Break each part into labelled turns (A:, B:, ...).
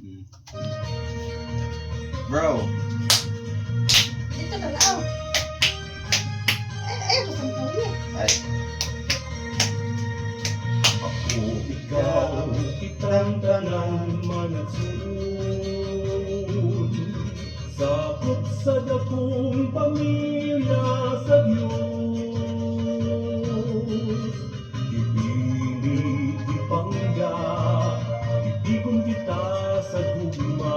A: Mm. Bro.
B: Ito na lang. Ay, gusto mo kami.
A: Ay.
C: Ako, ikaw, kitang tanan managsun. Sakop sa dakong pamilya sa Diyos. Ipilit, ipangga, itigong kita sa gugma.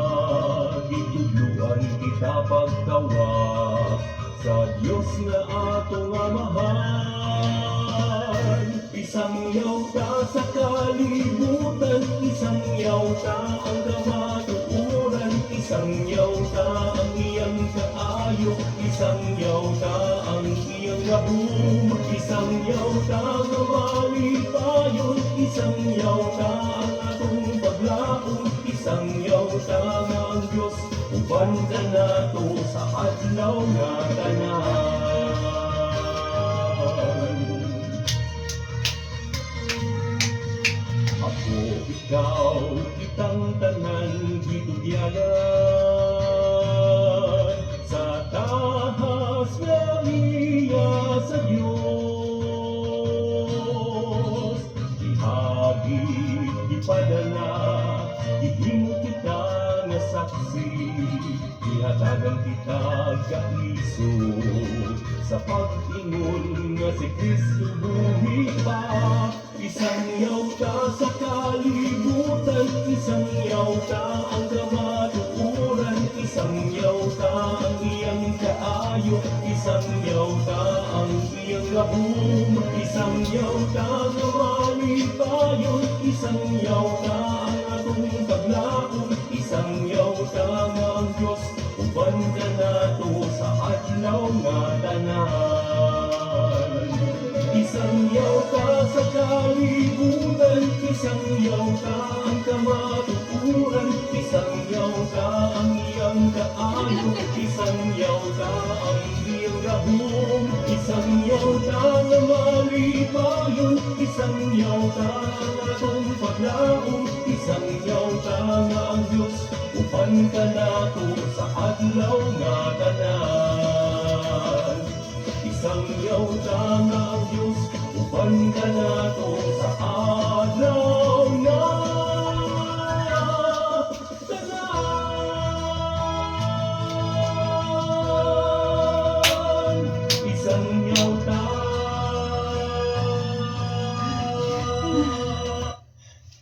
C: Itudluan kita pagtawa sa Diyos na atong amahan. Isang yawta sa kalibutan, isang yawta ang kamatukuran, isang yawta ang iyang kaayo, isang yawta ang iyang gahum, isang yawta nga malipayon, isang yawta ang atong paglaom, isang yawta nga ang Diyos uban ka nato sa adlaw nga tanan. Ako, ikaw, kitang tanan gitugyanan sa tahas nga iya sa Diyos. Ihagit, ipadala, ihimo kita nga saksi, ihatagan kita kaiso sa pag-ingon nga si Kristo buhi pa. Isang yawta sa kalibutan, isang yawta ang kamatukuran, isang yawta ang iyang kaayo, isang yawta ang iyang gahum, isang yawta nga malipayon, isang yawta ang atong paglaom, isang yawta nga ang Diyos uban ka nato sa adlaw nga tanan. Isang yawta sa kalibutan, isang yawta ang kamatukuran, isang yawta ang iyang kaayo, isang yawta ang iyang gahum, isang yawta nga malipayon, isang yawta ang atong paglaom, isang yawta nga ang Diyos uban ka nato sa adlaw nga tanan. Isang yawta nga ang Diyos uban ka nato sa